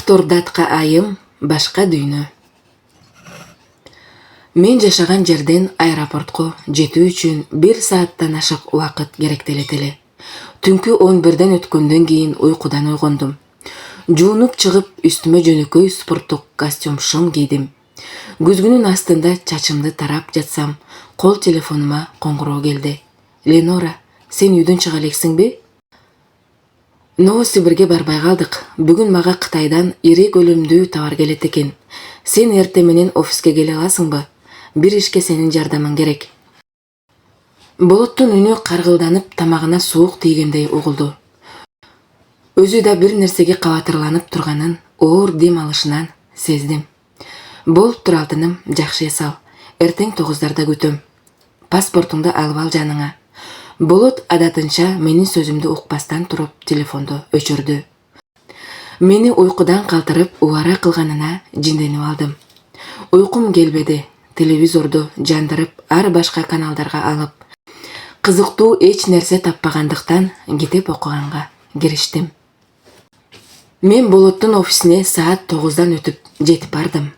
Автордатка айым башка дүйнө. Мен жашаган жерден аэропортко жетүү үчүн 1 сааттан ашык убакыт керектелет эле. Түнкү 11ден өткөндөн кийин уйкудан ойгондум. Жуунуп чыгып, үстүмө жөнөкөй спорттук костюм шым кийдим. Күзгүнүн астында чачымды тарап жатсам, кол телефонума коңгуроо келди. Ленора, сен үйдөн чыга элексиңби? Новосибирге барбай калдык. Бүгүн мага Кытайдан ири көлөмдүү товар келет экен. Сен эрте менен офиске келе аласыңбы? Бир ишке сенин жардамың керек. Болоттун үнү каргылданып, тамагына суук тийгендей угулду. Өзү да бир нерсеге кабатырланып турганын, оор дем алышынан сездим. Болуп тур алтыным, жакшы эс ал. Эртең 9дарда күтөм. Паспортуңду алып ал жаныңа. Болот адатынча менин сөзүмдү укпастан туруп телефонду өчүрдү. Мени уйкудан калтырып, убара кылганына жинденип алдым. Уйкум келбеди. Телевизорду жандырып, ар башка каналдарга алып, кызыктуу эч нерсе таппагандыктан китеп окуганга кириштим. Мен Болоттун офисине саат 9дан өтүп жетип бардым.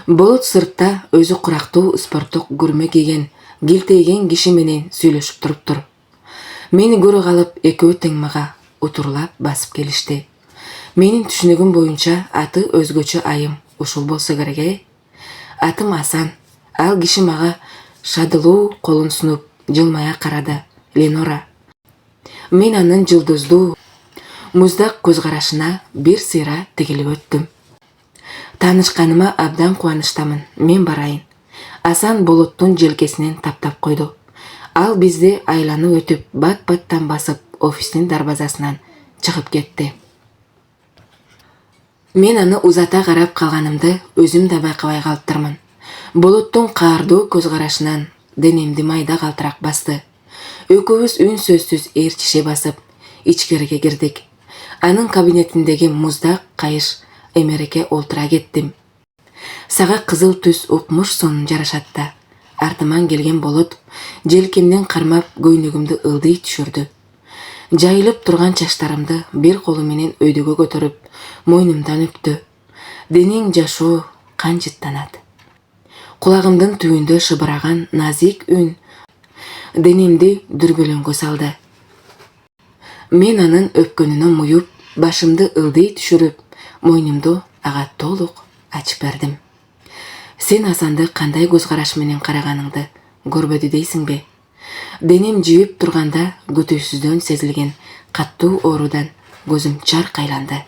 Болот сыртта өзү курактуу спорттук күрмө кийген, килтейген киши менен сүйлөшүп туруптур. Мени көрө калып, экөө тең мага утурлап басып келишти. Менин түшүнүгүм боюнча аты өзгөчө айым ушул болсо керек. Атым Асан. Ал киши мага шадылуу колун сунуп, жылмая карады. Ленора. Мен анын жылдыздуу, муздак көз карашына бир сыйра тигилип өттүм. Таанышканыма абдан кубанычтамын. Мен барайын. Асан Болоттун желкесинен таптап койду. Ал бизди айланып өтүп, бат-баттан басып, офистин дарбазасынан чыгып кетти. Мен аны узата карап калганымды өзүм да байкабай калыптырмын. Болоттун каардуу көз карашынан денемди майда калтырак басты. Экөөбүз үн сөзсүз ээрчише басып, ичкериге кирдик. Анын кабинетиндеги муздак кайыш эмереке олтура кеттим. Сага кызыл түс укмуш сонун жарашат да. Артыман келген Болот желкемден кармап көйнөгүмдү ылдый түшүрдү. Жайылып турган чачтарымды бир колу менен өйдөгө көтөрүп, мойнумдан өптү. Денең жашоо канжыттанат. Кулагымдын түбүндө шыбыраган назик үн денемди дүрбөлөңгө салды. Мен анын өпкөнүнө муюп, башымды ылдый түшүрүп, мойнумду ага толук ачып бердим. Сен Асанды кандай көз караш менен караганыңды көрбөдү дейсиңби? Денем жибип турганда күтүүсүздөн сезилген каттуу оорудан көзүм чаркайланды.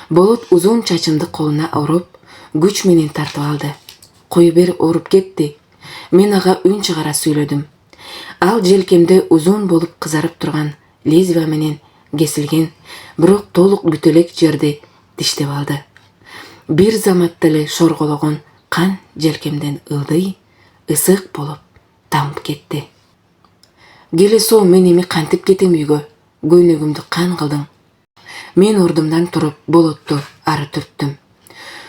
Болот узун чачымды колуна уруп, күч менен тартып алды. Кой бер, ооруп кетти. Мен ага үн чыгара сүйлөдүм. Ал желкемде узун болуп кызарып турган лезвия менен кесилген, бирок толук бүтө элек жерди диштеп алды. Бир заматта эле шоргологон кан желкемден ылдый, ысык болуп тамып кетти. Келесоо мен эми кантип кетем үйгө? Көйнөгүмдү кан кылдың. Мен ордумдан туруп Болотту ары түрттүм.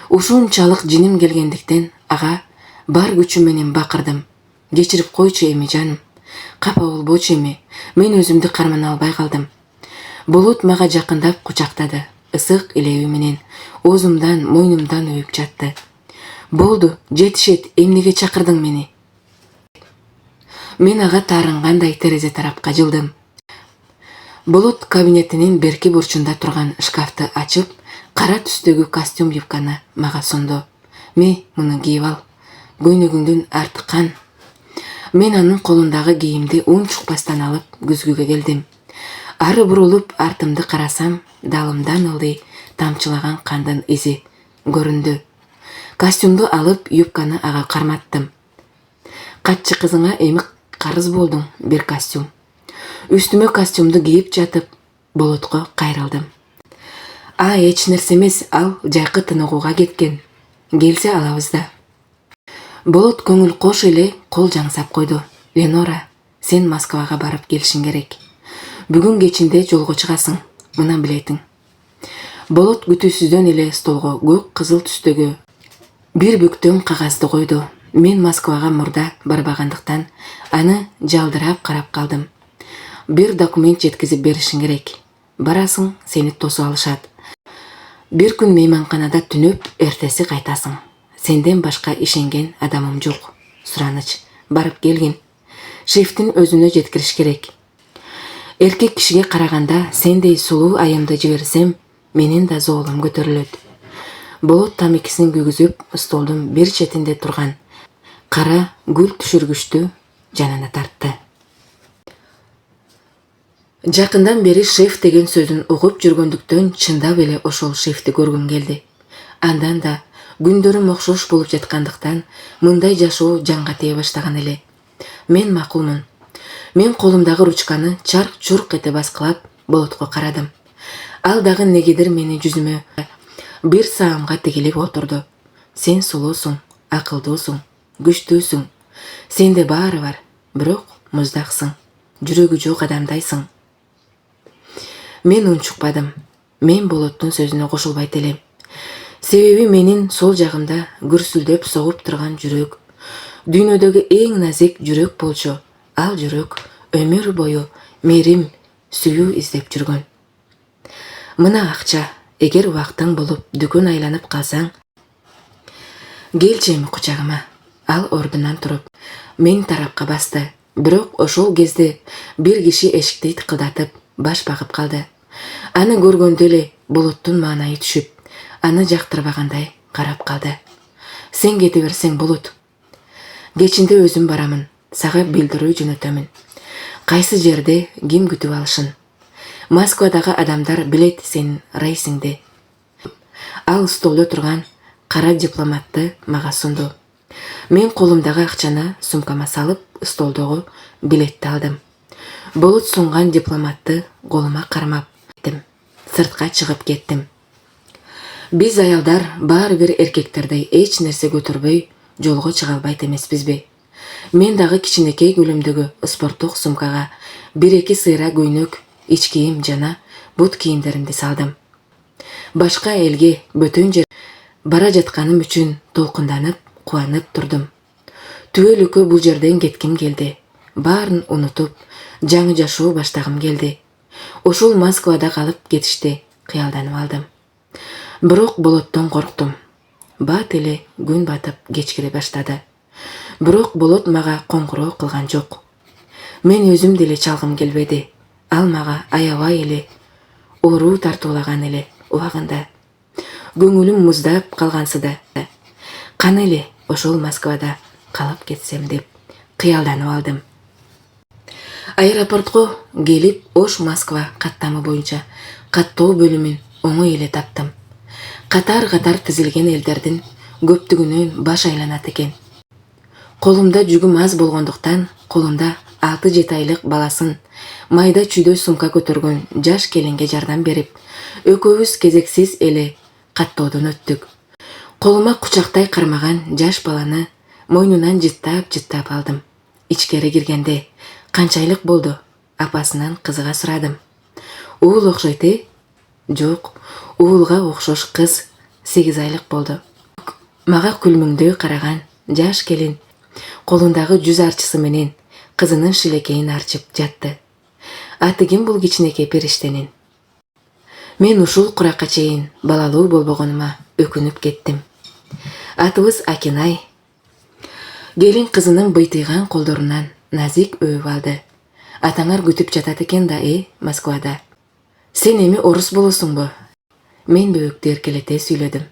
Ушунчалык жиним келгендиктен ага бар күчүм менен бакырдым. Кечирип койчу эми жаным. Капа болбочу эми. Мен өзүмдү кармана албай калдым. Болот мага жакындап кучактады. Ысык илеби менен оозумдан, мойнумдан өбүп жатты. Болду, жетишет, эмнеге чакырдың мени? Мен ага таарынгандай терезе тарапка жылдым. Болот кабинетинин берки бурчунда турган шкафты ачып, кара түстөгү костюм юбканы мага сунду. Муну кийип ал. Көйнөгүңдүн арты кан. Мен анын колундагы кийимди ун чукпастан алып, күзгүгө келдим. Ары бурулуп, артымды карасам, далымдан ылдый тамчылаган кандын изи көрүндү. Костюмду алып, юбканы ага карматтым. Катчы кызыңа эми карыз болдуң, бир костюм. Үстүмө костюмду кийип жатып, Болотко кайрылдым. Эч нерсе эмес, ал жайкы тыныгууга кеткен. Келсе алабыз да. Болот көңүл кош эле кол жаңсап койду. Ленора, сен Москвага барып келишиң керек. Бүгүн кечинде жолго чыгасың, мына билетиң. Болот күтүүсүздөн эле столго көк кызыл түстөгү бир бүктөм кагазды койду. Мен Москвага мурда барбагандыктан аны жалдырап карап калдым. Бир документ жеткизип беришиң керек. Барасың, сени тосуп алышат. Бир күн мейманканада түнөп, эртеси кайтасың. Сенден башка ишенген адамым жок. Сураныч барып келгин. Шефтин өзүнө жеткириш керек. Эркек кишиге караганда сендей сулуу айымды жиберсем, менин да зоолум көтөрүлөт. Болот тамекисин күйгүзүп, столдун бир четинде турган кара гүл түшүргүчтү жанына тартты. Жакындан бери шеф деген сөзүн угуп жүргөндүктөн чындап эле ошол шефти көргүм келди. Андан да күндөрүм окшош болуп жаткандыктан мындай жашоо жанга тие баштаган эле. Мен макулмун. Мен колумдагы ручканы чарк-чурк эте баскылап Болотко карадым. Ал дагы негедир менин жүзүмө бир саамга тигилип отурду. Сен сулуусуң, акылдуусуң, күчтүүсүң. Сенде баары бар, бирок муздаксың. Жүрөгү жок адамдайсың. Мен унчукпадым. Мен Болоттун сөзүнө кошулбайт элем. Себеби менин сол жагымда гүрсүлдөп согуп турган жүрөк. Дүйнөдөгү эң назик жүрөк болчу. Ал жүрөк өмүр бою мерим, сүйүү издеп жүргөн. Мына акча, эгер убактың болуп дүкөн айланып калсаң, келчи эми кучагыма. Ал ордунан туруп, мен тарапка басты. Бирок ошол кезде бир киши эшикти тыкылдатып, баш багып калды. Аны көргөндө эле Болоттун маанайы түшүп, аны жактырбагандай карап калды. Сен кете берсең болот. Кечинде өзүм барамын, сага билдирүү жөнөтөмүн. Кайсы жерде ким күтүп алышын. Москвадагы адамдар билет сенин рейсиңди. Ал столдо турган кара дипломатты мага сунду. Мен колумдагы акчаны сумкама салып, столдогу билетти алдым. Болот сунган дипломатты колума кармап кеттим. Сыртка чыгып кеттим. Биз аялдар баары бир эркектердей эч нерсе көтөрбөй жолго чыга албайт эмеспизби? Мен дагы кичинекей көлөмдөгү спорттук сумкага бир-эки сыйра көйнөк, ич кийим жана бут кийимдеримди салдым. Башка элге бөтөн жер бара жатканым үчүн толкунданып, кубанып турдум. Түбөлүккө бул жерден кетким келди. Баарын унутуп, жаңы жашоо баштагым келди. Ошол Москвада калып кетишти кыялданып алдым. Бирок Болоттон корктум. Бат эле күн батып кечкире баштады. Бирок Болот мага коңгуроо кылган жок. Мен өзүм деле чалгым келбеди. Ал мага аябай эле оору тартуулаган эле убагында. Көңүлүм муздап калгансыды. Каны эле ошол Москвада калып кетсем деп кыялданып алдым. Аэропортко келип, Ош Москва каттамы боюнча каттоо бөлүмүн оңой эле таптым. Катар-катар тизилген элдердин көптүгүнөн баш айланат экен. Колумда жүгүм аз болгондуктан, колунда 6-7 айлык баласын майда чүйдө сумка көтөргөн жаш келинге жардам берип, экөөбүз кезексиз эле каттоодон өттүк. Колума кучактай кармаган жаш баланы мойнунан жыттап алдым. Ичкери киргенде канчайлык болду? Апасынан кызыга сурадым. Уул окшойт э? Жок, уулга окшош кыз 8 айлык болду. Мага күлмүңдөй караган жаш келин колундагы жүз арчысы менен кызынын шилекейин арчып жатты. Аты ким бул кичинекей периштенин? Мен ушул куракка чейин балалуу болбогонума өкүнүп кеттим. Атыбыз Акинай. Келин кызынын быйтыйган колдорунан назик өбүп алды. Атаңар күтүп жатат экен да, Москвада. Сен эми орус болосуңбу? Мен бөбөктү эркелете сүйлөдүм.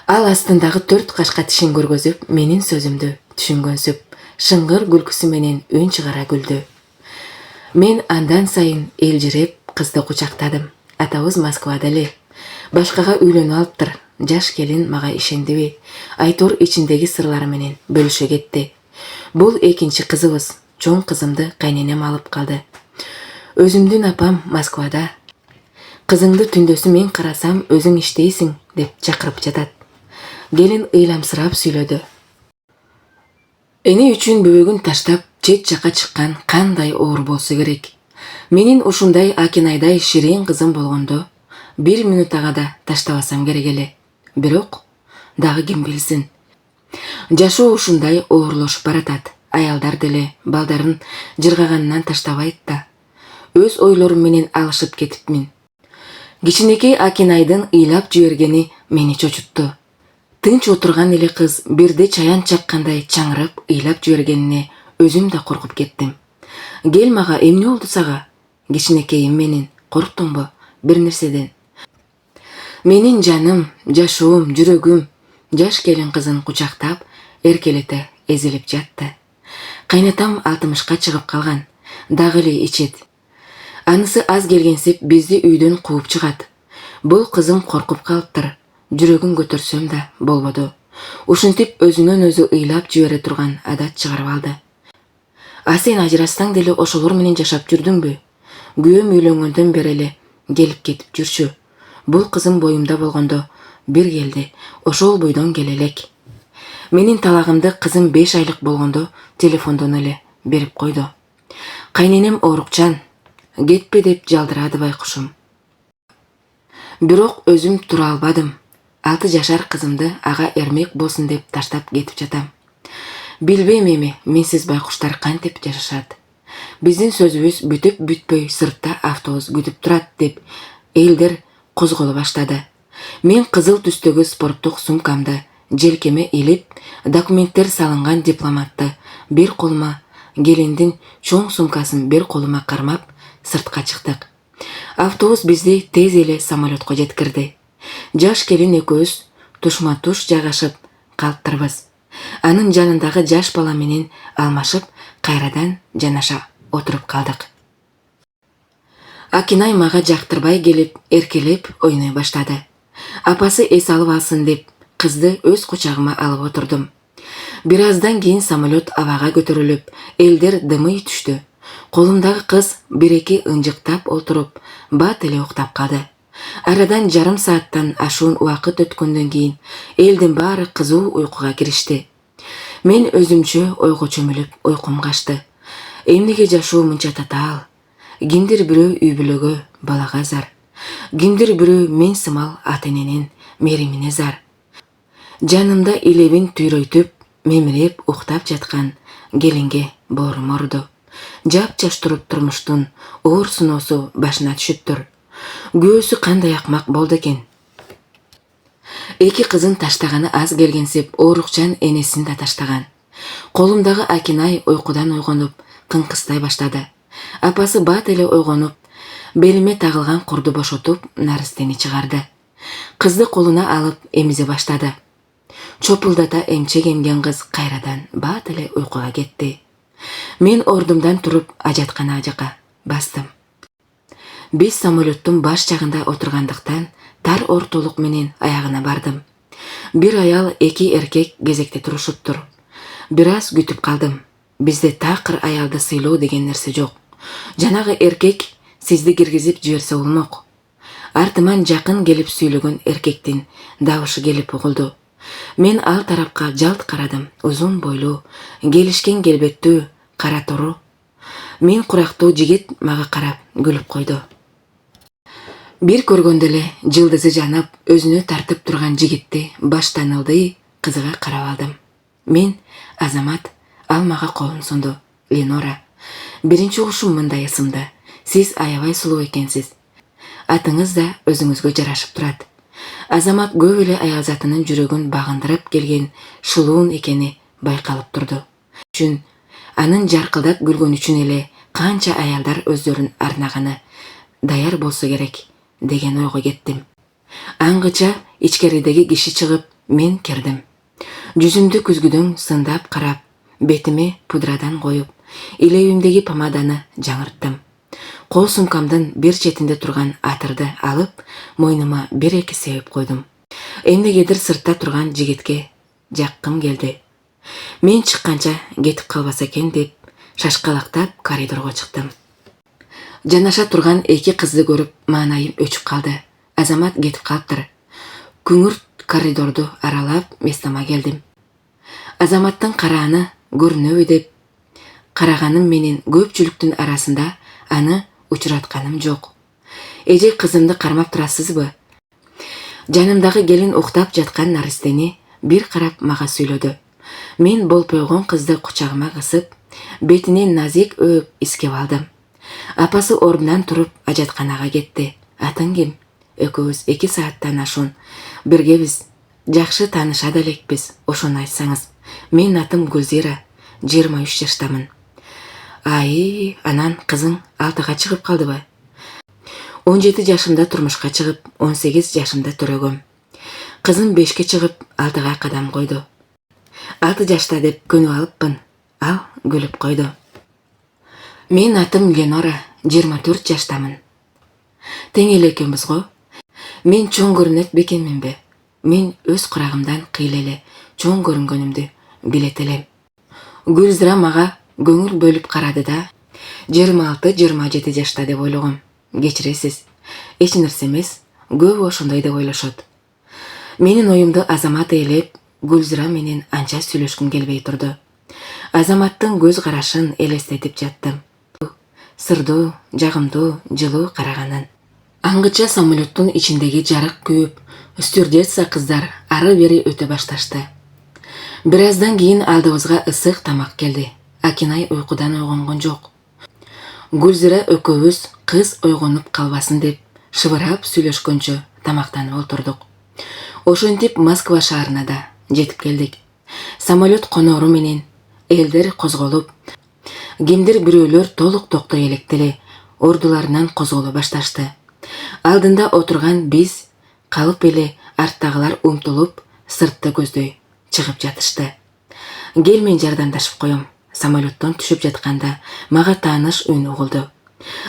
Ал астындагы 4 кашка тишин көргөзүп, менин сөзүмдү түшүнгөнсүп, шыңгыр күлкүсү менен үн чыгара күлдү. Мен андан сайын элжиреп кызды кучактадым. Атабыз Москвада эле. Башкага үйлөнүп алыптыр. Жаш келин мага ишендиби? Айтор ичиндеги сырлары менен бөлүшө кетти. Бул экинчи кызыбыз. Чоң кызымды кайненем алып калды. Өзүмдүн апам Москвада. Кызыңды түндөсү мен карасам өзүң иштейсиң деп чакырып жатат. Келин ыйламсырап сүйлөдү. Эне үчүн бөбөгүн таштап чет жака чыккан кандай оор болсо керек. Менин ушундай Акинайдай ширин кызым болгондо 1 минутага да таштабасам керек эле. Бирок дагы ким билсин. Жашоо ушундай оорлошуп баратат. Аялдар деле балдарын жыргаганынан таштабайт да. Өз ойлорум менен алышып кетипмин. Кичинекей Акинайдын ыйлап жибергени мени чочутту. Тынч отурган эле кыз бирде чаян чаккандай чаңырап ыйлап жибергенине өзүм да коркуп кеттим. Кел мага, эмне болду сага? Кичинекейим менин, корктуңбу бир нерседен? Менин жаным, жашоом, жүрөгүм жаш келин кызын кучактап, эркелете эзилип жатты. Кайнатам 60ка чыгып калган, дагы эле ичет. Анысы аз келгенсип бизди үйдөн кууп чыгат. Бул кызым коркуп калыптыр. Жүрөгүн көтөрсөм да болбоду. Ушинтип өзүнөн өзү ыйлап жибере турган адат чыгарып алды. А сен ажырассаң деле ошолор менен жашап жүрдүңбү? Күйөөм үйлөнгөндөн бери эле келип кетип жүрчү. Бул кызым боюмда болгондо бир келди, ошол бойдон келе элек. Менин талагымды кызым 5 айлык болгондо телефондон эле берип койду. Кайненем оорукчан, кетпе деп жалдырады байкушум. Бирок өзүм тура албадым. 6 жашар кызымды ага эрмек болсун деп таштап кетип жатам. Билбейм эми менсиз байкуштар кантип жашашат. Биздин сөзүбүз бүтүп бүтпөй сыртта автобус күтүп турат деп элдер козголо баштады. Мен кызыл түстөгү спорттук сумкамды желкеме илип, документтер салынган дипломатты бир колума, келиндин чоң сумкасын бир колума кармап сыртка чыктык. Автобус бизди тез эле самолетко жеткирди. Жаш келин экөөбүз тушма-туш жайгашып калыптырбыз. Анын жанындагы жаш бала менен алмашып, кайрадан жанаша отуруп калдык. Акинай мага жактырбай келип, эркелеп ойной баштады. Апасы эс алып алсын деп, кызды өз кучагыма алып отурдум. Бир аздан кийин самолет абага көтөрүлүп, элдер дымый түштү. Колумдагы кыз 1-2 ынжыктап отуруп, бат эле уктап калды. Арадан жарым сааттан ашуун убакыт өткөндөн кийин элдин баары кызуу уйкуга киришти. Мен өзүмчө ойго чөмүлүп уйкум качты. Эмнеге жашоо мынча татаал? Кимдир бирөө үй бүлөгө, балага зар. Кимдир бирөө мен сымал ата-эненин мээримине зар. Жанымда илебин түйрөйтүп, мемиреп уктап жаткан келинге боорум орду. Жапжаш туруп турмуштун оор сыноосу башына түшүптүр. Күйөөсү кандай акмак болду экен. 2 кызын таштаганы аз келгенсип, оорукчан энесин да таштаган. Колумдагы Акинай уйкудан ойгонуп, кыңкыстай баштады. Апасы бат эле ойгонуп, белиме тагылган курду бошотуп, наристени чыгарды. Кызды колуна алып эмизе баштады. Чопулдата эмчек эмген кыз кайрадан бат эле уйкуга кетти. Мен ордумдан туруп ажаткана жака бастым. Биз самолеттун баш жагында отургандыктан тар ортолук менен аягына бардым. Бир аял, 2 эркек кезекте турушуптур. Бир аз күтүп калдым. Бизде такыр аялды сыйлоо деген нерсе жок. Жанагы эркек сизди киргизип жиберсе болмок. Артыман жакын келип сүйлөгөн эркектин дабышы келип угулду. Мен ал тарапка жалт карадым. Узун бойлуу, келишкен келбеттүү, кара тору. Мен курактуу жигит мага карап күлүп койду. Бир көргөндө эле жылдызы жанып, өзүнө тартып турган жигитти баштан ылдый кызыга карап алдым. Мен Азамат, ал мага колун сунду. Ленора, биринчи угушум мындай ысымды. Сиз аябай сулуу экенсиз. Атыңыз да өзүңүзгө жарашып турат. Азамат көп эле аял затынын жүрөгүн багындырып келген шылуун экени байкалып турду. Үчүн анын жаркылдап күлгөн үчүн эле канча аялдар өздөрүн арнаганы даяр болсо керек деген ойго кеттим. Аңгыча ичкеридеги киши чыгып, мен кирдим. Жүзүмдү күзгүдөн сындап карап, бетиме пудрадан коюп, илебимдеги помаданы жаңырттым. Кол сумкамдын бир четинде турган атырды алып, мойнума 1-2 себип койдум. Эмнегедир сыртта турган жигитке жаккым келди. Мен чыкканча кетип калбаса экен деп, шашкалактап коридорго чыктым. Жанаша турган 2 кызды көрүп, маанайым өчүп калды. Азамат кетип калыптыр. Күңүрт коридорду аралап местама келдим. Азаматтын карааны көрүнөбү деп караганым менен көпчүлүктүн арасында аны учуратканым жок. Эже, кызымды кармап турасызбы? Жанымдагы келин уктап жаткан наристени бир карап мага сүйлөдү. Мен болпойгон кызды кучагыма кысып, бетинен назик өөп искеп алдым. Апасы ордунан туруп ажатканага кетти. Атың ким? экөөбүз 2 сааттан ашуун биргебиз, жакшы таанышат элекпиз. Ошону айтсаңыз. Менин атым Гүлзира, 23 жаштамын. Анан кызың 6-га чыгып калдыбы? 17 жашымда турмушка чыгып, 18 жашымда төрөгөм. Кызым 5-ке чыгып, 6-га кадам койду. 6 жашта деп көнүп алыппын. Ал күлүп койду. Менин атым Ленора, 24 жаштамын. Тең эле экенбиз го. Мен чоң көрүнөт бекенминби? Мен өз курагымдан кыйла эле чоң көрүнгөнүмдү билет элем. Гүлзира мага көңүл бөлүп карады да, 26-27 жашта деп ойлогом. Кечиресиз. Эч нерсе эмес, көбү ошондой деп ойлошот. Менин оюмду Азамат ээлеп, Гүлзира менен анча сүйлөшкүм келбей турду. Азаматтын көз карашын элестетип жаттым. Сырдуу, жагымдуу, жылуу караганын. Аңгыча самолеттун ичиндеги жарык күйүп, стюардесса кыздар ары-бери өтө башташты. Бир аздан кийин алдыбызга ысык тамак келди. Акинай уйкудан ойгонгон жок. Гүлзира экөөбүз кыз ойгонуп калбасын деп шыбырап сүйлөшкөнчө тамактанып отурдук. Ошентип Москва шаарына да жетип келдик. Самолет конору менен элдер козголуп, кимдир бирөөлөр толук токтой электеле ордуларынан козголо башташты. Алдында отурган биз калып эле арттагылар умтулуп сыртты көздөй чыгып жатышты. Кел мен жардамдашып коем. Самолеттон түшүп жатканда мага тааныш үн угулду.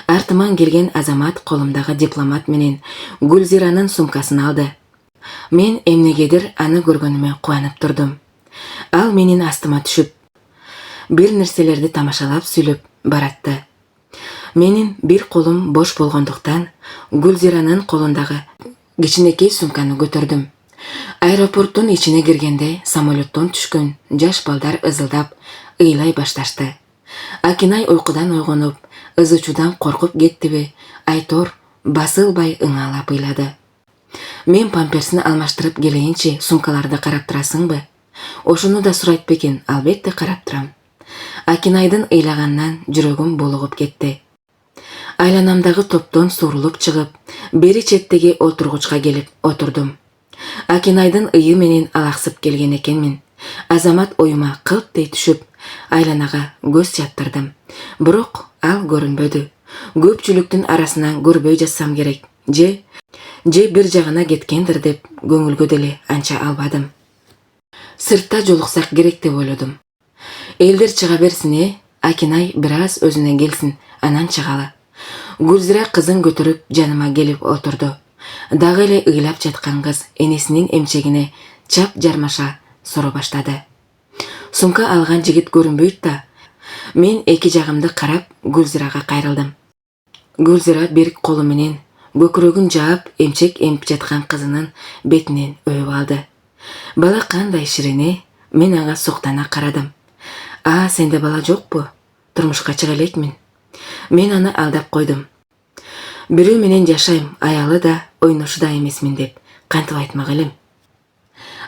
Артыман келген Азамат колумдагы дипломат менен Гүлзиранын сумкасын алды. Мен эмнегедир аны көргөнүмө кубанып турдум. Ал менин астыма түшүп, бир нерселерди тамашалап сүйлөп баратты. Менин бир колум бош болгондуктан Гүлзиранын колундагы кичинекей сумканы көтөрдүм. Аэропорттун ичине киргенде самолеттон түшкөн жаш балдар ызылдап ыйлай башташты. Акинай уйкудан ойгонуп, ызычуудан коркуп кеттиби, айтор басылбай ыңалап ыйлады. Мен памперсин алмаштырып келейинчи, сумкаларды карап турасыңбы? Ошону да сурайт бекен, албетте карап турам. Акинайдын ыйлаганынан жүрөгүм булугуп кетти. Айланамдагы топтон суурулуп чыгып, бери четтеги отургучка келип отурдум. Акинайдын ыйы менен алаксып келген экенмин. Азамат оюма кылттей түшүп, айланага көз чаптырдым. Бирок ал көрүнбөдү. Көпчүлүктүн арасынан көрбөй жатсам керек. Же бир жагына кеткендир деп көңүлгө деле анча албадым. Сыртта жолуксак керек деп ойлодум. Элдер чыга берсин, Акинай бир аз өзүнө келсин, анан чыгалы. Гүлзира кызын көтөрүп жаныма келип отурду. Дагы эле ыйлап жаткан кыз энесинин эмчегине чап жармаша соро баштады. Сумка алган жигит көрүнбөйт да. Мен эки жагымды карап Гүлзирага кайрылдым. Гүлзира бир колу менен көкүрөгүн жаап эмчек эмип жаткан кызынын бетинен өбүп алды. Бала кандай ширине, мен ага суктана карадым. Сенде бала жокпу? Турмушка чыга элекмин. Мен аны алдап койдум. Бирөө менен жашайм, аялы да, ойношу да эмесмин деп кантип айтмак элем.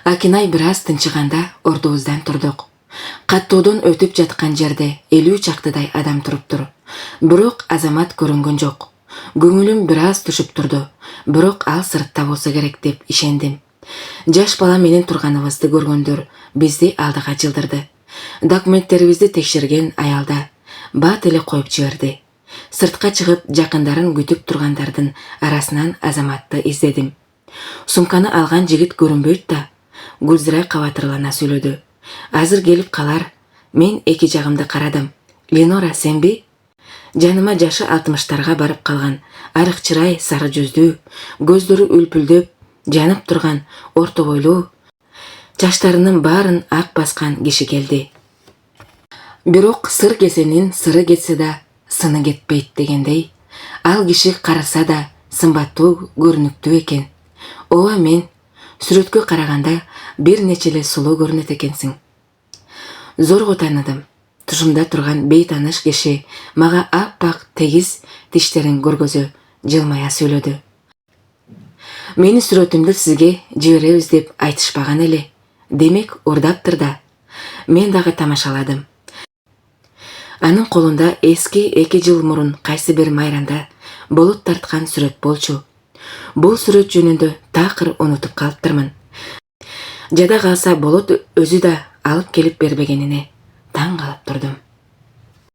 Акинай бир аз тынчыганда ордубуздан турдук. Каттоодон өтүп жаткан жерде 50 чактыдай адам туруптур. Бирок Азамат көрүнгөн жок. Көңүлүм бир аз түшүп турду. Бирок ал сыртта болсо керек деп ишендим. Жаш бала менен турганыбызды көргөндөр бизди алдыга жылдырды. Документтерибизди текшерген аялда бат эле коюп жиберди. Сыртка чыгып жакындарын күтүп тургандардын арасынан Азаматты издедим. Сумканы алган жигит көрүнбөйт да. Гүлзира кабатырлана сүйлөдү. Азыр келип калар. Мен эки жагымды карадым. Ленора, сенби? Жаныма жашы 60-тарга барып калган, арык чырай, сары жүздүү, көздөрү үлпүлдөп, жанып турган, орто бойлуу, чачтарынын баарын ак баскан киши келди. Бирок сыр кесенин сыры кетсе да сыны кетпейт дегендей, ал киши караса да сымбаттуу, көрүнүктүү экен. Ооба, мен сүрөткө караганда бир нече эле сулуу көрүнөт экенсиң. Зорго тааныдым. Тушумда турган бейтаныш киши мага аппак тегиз тиштерин көргөзө жылмая сүйлөдү. Менин сүрөтүмдү сизге жиберебиз деп айтышпаган эле. Демек, урдаптыр да. Мен дагы тамашаладым. Анын колунда эски 2 жыл мурун кайсы бир майрамда болот тарткан сүрөт болчу. Бул сүрөт жөнүндө такыр унутуп калыптырмын. Жада калса болот өзү да алып келип бербегенине таң калып турдум.